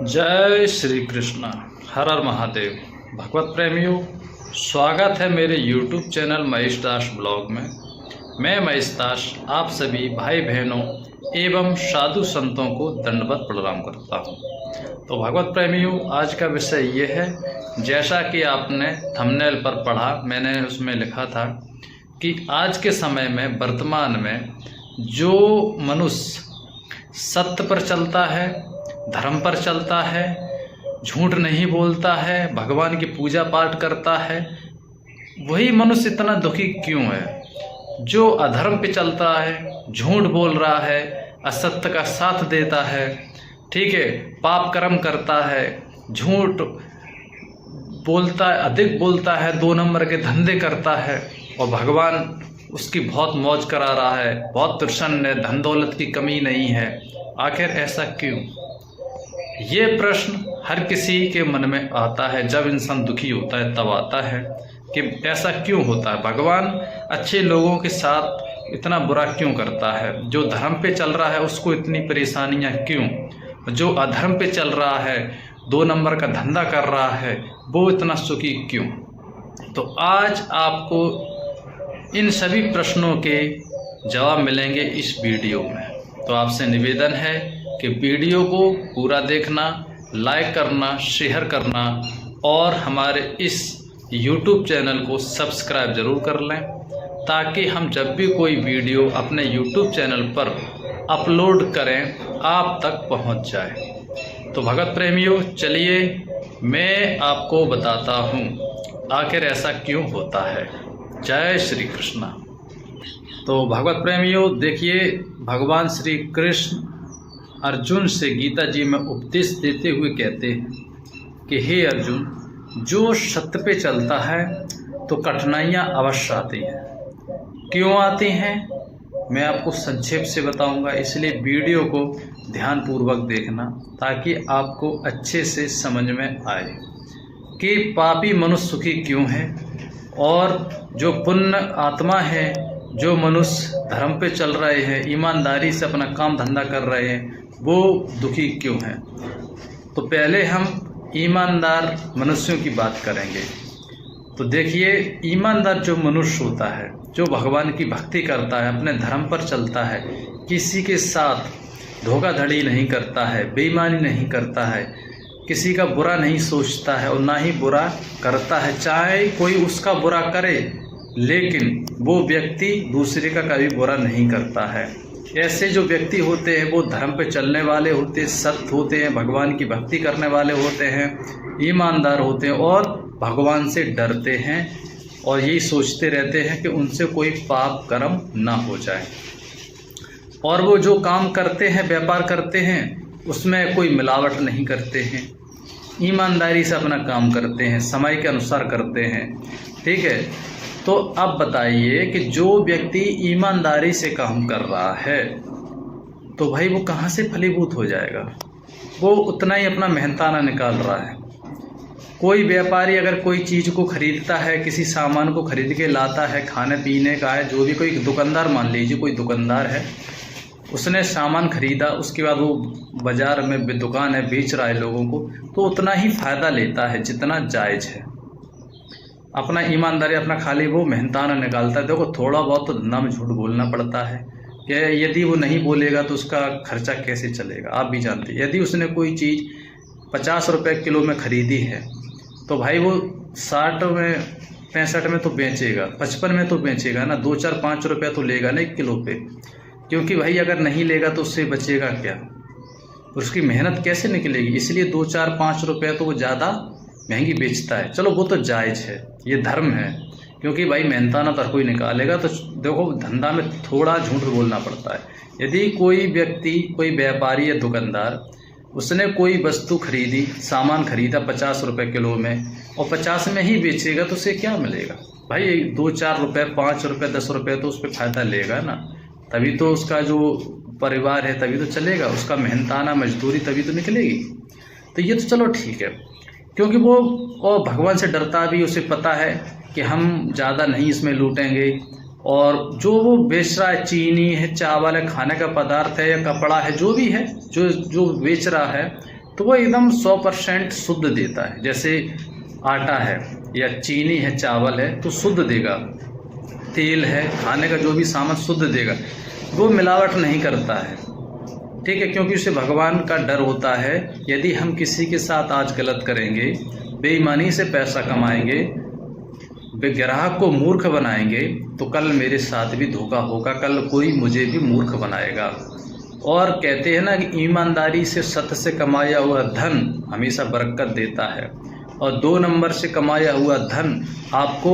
जय श्री कृष्ण। हर हर महादेव। भगवत प्रेमियों, स्वागत है मेरे YouTube चैनल महेश दास ब्लॉग में। मैं महेश दास आप सभी भाई बहनों एवं साधु संतों को दंडवत प्रणाम करता हूं। तो भगवत प्रेमियों, आज का विषय ये है, जैसा कि आपने थंबनेल पर पढ़ा, मैंने उसमें लिखा था कि आज के समय में वर्तमान में जो मनुष्य सत्य पर चलता है, धर्म पर चलता है, झूठ नहीं बोलता है, भगवान की पूजा पाठ करता है, वही मनुष्य इतना दुखी क्यों है? जो अधर्म पे चलता है, झूठ बोल रहा है, असत्य का साथ देता है, ठीक है, पाप कर्म करता है, झूठ बोलता है, अधिक बोलता है, 2 नंबर के धंधे करता है और भगवान उसकी बहुत मौज करा रहा है, बहुत प्रसन्न है, धन दौलत की कमी नहीं है। आखिर ऐसा क्यों? ये प्रश्न हर किसी के मन में आता है। जब इंसान दुखी होता है तब आता है कि ऐसा क्यों होता है, भगवान अच्छे लोगों के साथ इतना बुरा क्यों करता है, जो धर्म पे चल रहा है उसको इतनी परेशानियां क्यों, जो अधर्म पे चल रहा है, 2 नंबर का धंधा कर रहा है, वो इतना सुखी क्यों। तो आज आपको इन सभी प्रश्नों के जवाब मिलेंगे इस वीडियो में। तो आपसे निवेदन है कि वीडियो को पूरा देखना, लाइक करना, शेयर करना और हमारे इस YouTube चैनल को सब्सक्राइब ज़रूर कर लें, ताकि हम जब भी कोई वीडियो अपने YouTube चैनल पर अपलोड करें आप तक पहुंच जाए। तो भगत प्रेमियों, चलिए मैं आपको बताता हूं आखिर ऐसा क्यों होता है। जय श्री कृष्ण। तो भगवत प्रेमियों, देखिए, भगवान श्री कृष्ण अर्जुन से गीता जी में उपदेश देते हुए कहते हैं कि हे अर्जुन, जो सत्य पे चलता है तो कठिनाइयाँ अवश्य आती हैं। क्यों आती हैं मैं आपको संक्षेप से बताऊंगा, इसलिए वीडियो को ध्यानपूर्वक देखना ताकि आपको अच्छे से समझ में आए कि पापी मनुष्य सुखी क्यों है और जो पुण्य आत्मा है, जो मनुष्य धर्म पे चल रहे हैं, ईमानदारी से अपना काम धंधा कर रहे हैं, वो दुखी क्यों हैं। तो पहले हम ईमानदार मनुष्यों की बात करेंगे। तो देखिए, ईमानदार जो मनुष्य होता है, जो भगवान की भक्ति करता है, अपने धर्म पर चलता है, किसी के साथ धोखाधड़ी नहीं करता है, बेईमानी नहीं करता है, किसी का बुरा नहीं सोचता है और ना ही बुरा करता है, चाहे कोई उसका बुरा करे, लेकिन वो व्यक्ति दूसरे का कभी बुरा नहीं करता है। ऐसे जो व्यक्ति होते हैं वो धर्म पे चलने वाले होते हैं, सत्य होते हैं, भगवान की भक्ति करने वाले होते हैं, ईमानदार होते हैं और भगवान से डरते हैं और यही सोचते रहते हैं कि उनसे कोई पाप कर्म ना हो जाए। और वो जो काम करते हैं, व्यापार करते हैं, उसमें कोई मिलावट नहीं करते हैं, ईमानदारी से अपना काम करते हैं, समय के अनुसार करते हैं, ठीक है। तो अब बताइए कि जो व्यक्ति ईमानदारी से काम कर रहा है तो भाई वो कहाँ से फलीभूत हो जाएगा? वो उतना ही अपना मेहनताना निकाल रहा है। कोई व्यापारी अगर कोई चीज़ को खरीदता है, किसी सामान को खरीद के लाता है, खाने पीने का है, जो भी, कोई दुकानदार, मान लीजिए कोई दुकानदार है, उसने सामान खरीदा, उसके बाद वो बाज़ार में दुकान है, बेच रहा है लोगों को, तो उतना ही फ़ायदा लेता है जितना जायज़ है। अपना ईमानदारी, अपना खाली वो मेहनताना निकालता है। देखो, थोड़ा बहुत तो धंधा में झूठ बोलना पड़ता है कि यदि वो नहीं बोलेगा तो उसका खर्चा कैसे चलेगा, आप भी जानते हैं। यदि उसने कोई चीज़ 50 रुपये किलो में ख़रीदी है तो भाई वो 60 में, 65 में तो बेचेगा, 55 में तो बेचेगा ना, 2, 4, 5 रुपया तो लेगा ना 1 किलो पे, क्योंकि भाई अगर नहीं लेगा तो उससे बचेगा क्या, उसकी मेहनत कैसे निकलेगी। इसलिए 2, 4, 5 रुपया तो वो ज़्यादा महंगी बेचता है। चलो वो तो जायज़ है, ये धर्म है, क्योंकि भाई मेहनताना तो हर कोई निकालेगा। तो देखो, धंधा में थोड़ा झूठ बोलना पड़ता है। यदि कोई व्यक्ति, कोई व्यापारी या दुकानदार, उसने कोई वस्तु खरीदी, सामान खरीदा 50 रुपये किलो में और 50 में ही बेचेगा तो उसे क्या मिलेगा भाई? 2, 4 रुपये, 5 रुपये, 10 रुपये तो उस पर फ़ायदा लेगा ना, तभी तो उसका जो परिवार है तभी तो चलेगा, उसका मेहनताना मजदूरी तभी तो निकलेगी। तो ये तो चलो ठीक है, क्योंकि वो और भगवान से डरता भी, उसे पता है कि हम ज़्यादा नहीं इसमें लूटेंगे। और जो वो बेच रहा है, चीनी है, चावल है, खाने का पदार्थ है या कपड़ा है, जो भी है, जो बेच रहा है, तो वो एकदम 100% शुद्ध देता है। जैसे आटा है या चीनी है, चावल है, तो शुद्ध देगा। तेल है, खाने का जो भी सामान शुद्ध देगा, वो मिलावट नहीं करता है। ठीक है, क्योंकि उसे भगवान का डर होता है, यदि हम किसी के साथ आज गलत करेंगे, बेईमानी से पैसा कमाएंगे, ग्राहक को मूर्ख बनाएंगे, तो कल मेरे साथ भी धोखा होगा, कल कोई मुझे भी मूर्ख बनाएगा। और कहते हैं ना कि ईमानदारी से, सत्य से कमाया हुआ धन हमेशा बरकत देता है, और 2 नंबर से कमाया हुआ धन आपको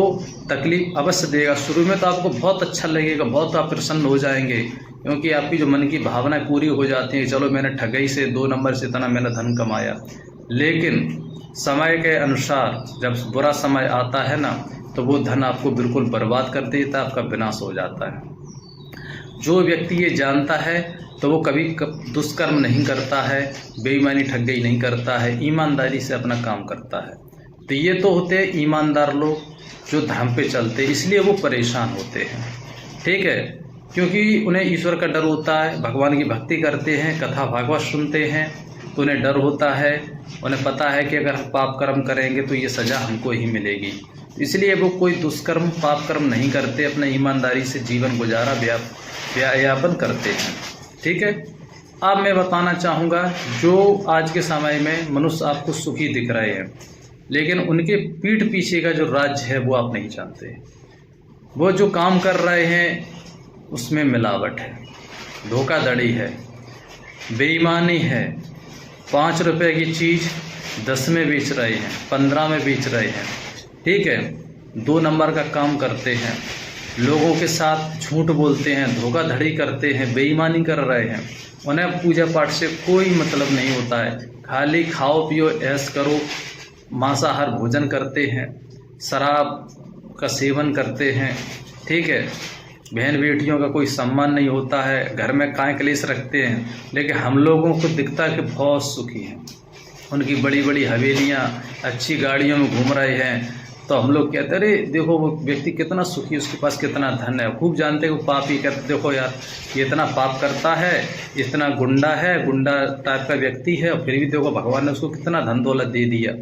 तकलीफ अवश्य देगा। शुरू में तो आपको बहुत अच्छा लगेगा, बहुत आप प्रसन्न हो जाएंगे, क्योंकि आपकी जो मन की भावनाएं पूरी हो जाती हैं। चलो, मैंने ठगी से 2 नंबर से इतना मैंने धन कमाया। लेकिन समय के अनुसार जब बुरा समय आता है ना, तो वो धन आपको बिल्कुल बर्बाद कर देता है, आपका विनाश हो जाता है। जो व्यक्ति ये जानता है तो वो कभी दुष्कर्म नहीं करता है, बेईमानी ठगी नहीं करता है, ईमानदारी से अपना काम करता है। तो ये तो होते हैं ईमानदार लोग जो धर्म पे चलते हैं, इसलिए वो परेशान होते हैं। ठीक है, क्योंकि उन्हें ईश्वर का डर होता है, भगवान की भक्ति करते हैं, कथा भागवत सुनते हैं, तो उन्हें डर होता है, उन्हें पता है कि अगर हम पाप कर्म करेंगे तो ये सज़ा हमको ही मिलेगी। इसलिए वो कोई दुष्कर्म पाप कर्म नहीं करते, अपने ईमानदारी से जीवन गुजारा व्यायापन करते हैं। ठीक है, अब मैं बताना चाहूँगा, जो आज के समय में मनुष्य आपको सुखी दिख रहे हैं, लेकिन उनके पीठ पीछे का जो राज्य है वो आप नहीं जानते। वो जो काम कर रहे हैं उसमें मिलावट है, धोखाधड़ी है, बेईमानी है। 5 रुपए की चीज़ 10 में बेच रहे हैं, 15 में बेच रहे हैं। ठीक है, 2 नंबर का काम करते हैं, लोगों के साथ झूठ बोलते हैं, धोखाधड़ी करते हैं, बेईमानी कर रहे हैं। उन्हें पूजा पाठ से कोई मतलब नहीं होता है, खाली खाओ पियो ऐश करो, मांसाहार भोजन करते हैं, शराब का सेवन करते हैं। ठीक है, बहन बेटियों का कोई सम्मान नहीं होता है, घर में काय क्लेश रखते हैं। लेकिन हम लोगों को दिखता है कि बहुत सुखी हैं, उनकी बड़ी बड़ी हवेलियाँ, अच्छी गाड़ियों में घूम रहे हैं, तो हम लोग कहते हैं अरे देखो वो व्यक्ति कितना सुखी, उसके पास कितना धन है। खूब जानते हैं वो पापी, कहते देखो यार ये इतना पाप करता है, इतना गुंडा है, गुंडा टाइप का व्यक्ति है, और फिर भी देखो भगवान ने उसको कितना धन दौलत दे दिया।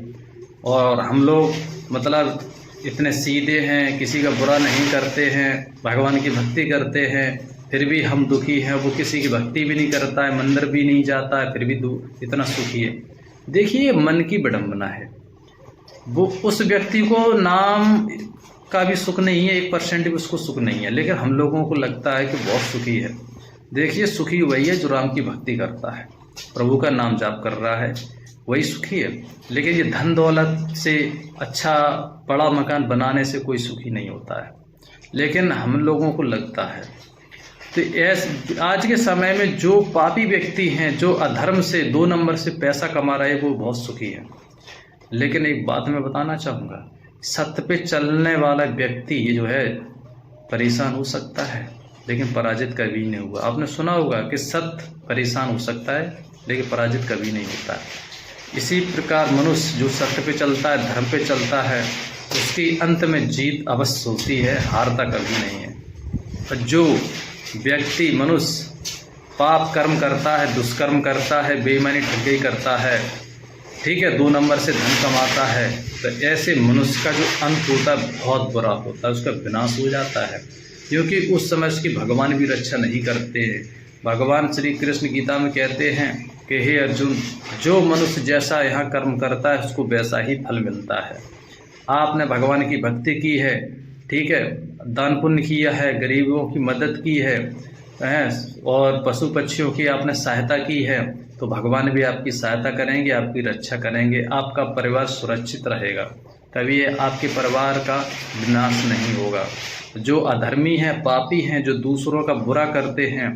और हम लोग मतलब इतने सीधे हैं, किसी का बुरा नहीं करते हैं, भगवान की भक्ति करते हैं, फिर भी हम दुखी हैं। वो किसी की भक्ति भी नहीं करता है, मंदिर भी नहीं जाता है, फिर भी इतना सुखी है। देखिए, मन की विडंबना है। वो उस व्यक्ति को नाम का भी सुख नहीं है, 1% भी उसको सुख नहीं है, लेकिन हम लोगों को लगता है कि बहुत सुखी है। देखिए, सुखी वही है जो राम की भक्ति करता है, प्रभु का नाम जाप कर रहा है, वही सुखी है। लेकिन ये धन दौलत से, अच्छा बड़ा मकान बनाने से कोई सुखी नहीं होता है, लेकिन हम लोगों को लगता है। तो आज के समय में जो पापी व्यक्ति हैं, जो अधर्म से 2 नंबर से पैसा कमा रहे हैं, वो बहुत सुखी है। लेकिन एक बात मैं बताना चाहूँगा, सत्य पे चलने वाला व्यक्ति ये जो है परेशान हो सकता है, लेकिन पराजित कभी नहीं हुआ। आपने सुना होगा कि सत्य परेशान हो सकता है, लेकिन पराजित कभी नहीं होता है। इसी प्रकार मनुष्य जो सत्य पे चलता है, धर्म पे चलता है, उसकी अंत में जीत अवश्य होती है, हारता कभी नहीं है। और जो व्यक्ति मनुष्य पाप कर्म करता है, दुष्कर्म करता है, बेईमानी ठगी करता है, ठीक है, 2 नंबर से धन कमाता है, तो ऐसे मनुष्य का जो अंत होता है बहुत बुरा होता है, उसका विनाश हो जाता है। क्योंकि उस समय उसकी भगवान भी रक्षा नहीं करते हैं। भगवान श्री कृष्ण गीता में कहते हैं कि हे अर्जुन, जो मनुष्य जैसा यहाँ कर्म करता है उसको वैसा ही फल मिलता है। आपने भगवान की भक्ति की है, ठीक है, दान पुण्य किया है, गरीबों की मदद की है, और पशु पक्षियों की आपने सहायता की है, तो भगवान भी आपकी सहायता करेंगे, आपकी रक्षा करेंगे, आपका परिवार सुरक्षित रहेगा, कभी ये आपके परिवार का विनाश नहीं होगा। जो अधर्मी हैं, पापी हैं, जो दूसरों का बुरा करते हैं,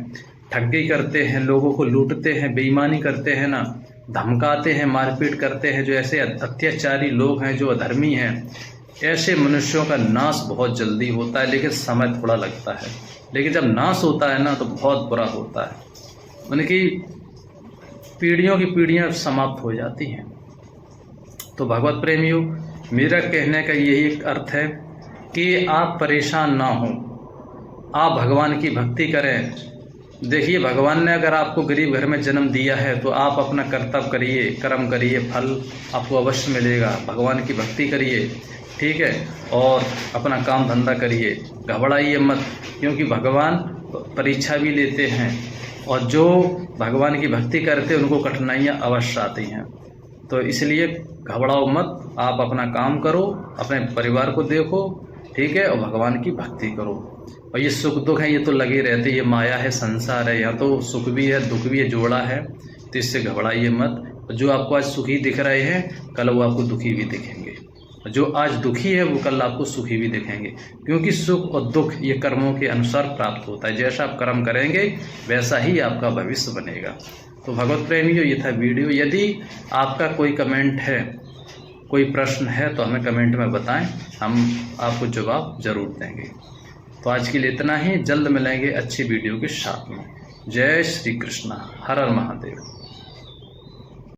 ठगी करते हैं, लोगों को लूटते हैं, बेईमानी करते हैं ना, धमकाते हैं, मारपीट करते हैं, जो ऐसे अत्याचारी लोग हैं, जो अधर्मी हैं, ऐसे मनुष्यों का नाश बहुत जल्दी होता है, लेकिन समय थोड़ा लगता है। लेकिन जब नाश होता है ना, तो बहुत बुरा होता है, उनकी पीढ़ियों की पीढ़ियां समाप्त हो जाती हैं। तो भगवत प्रेमियों, मेरा कहने का यही एक अर्थ है कि आप परेशान ना हो, आप भगवान की भक्ति करें, देखिए, भगवान ने अगर आपको गरीब घर में जन्म दिया है तो आप अपना कर्तव्य करिए, कर्म करिए, फल आपको अवश्य मिलेगा। भगवान की भक्ति करिए, ठीक है, और अपना काम धंधा करिए, घबराइए मत, क्योंकि भगवान परीक्षा भी लेते हैं और जो भगवान की भक्ति करते हैं उनको कठिनाइयाँ अवश्य आती हैं। तो इसलिए घबराओ मत, आप अपना काम करो, अपने परिवार को देखो, ठीक है, और भगवान की भक्ति करो। और ये सुख दुख है, ये तो लगे रहते, ये माया है, संसार है, यहाँ तो सुख भी है दुख भी है, जोड़ा है, तो इससे घबराइए मत। जो आपको आज सुखी दिख रहे हैं कल वो आपको दुखी भी दिखेंगे, जो आज दुखी है वो कल आपको सुखी भी दिखेंगे, क्योंकि सुख और दुख ये कर्मों के अनुसार प्राप्त होता है। जैसा आप कर्म करेंगे वैसा ही आपका भविष्य बनेगा। तो भगवत प्रेमियों, ये था वीडियो। यदि आपका कोई कमेंट है, कोई प्रश्न है तो हमें कमेंट में बताएं, हम आपको जवाब जरूर देंगे। तो आज के लिए इतना ही, जल्द मिलेंगे अच्छी वीडियो के साथ में। जय श्री कृष्णा, हर हर महादेव।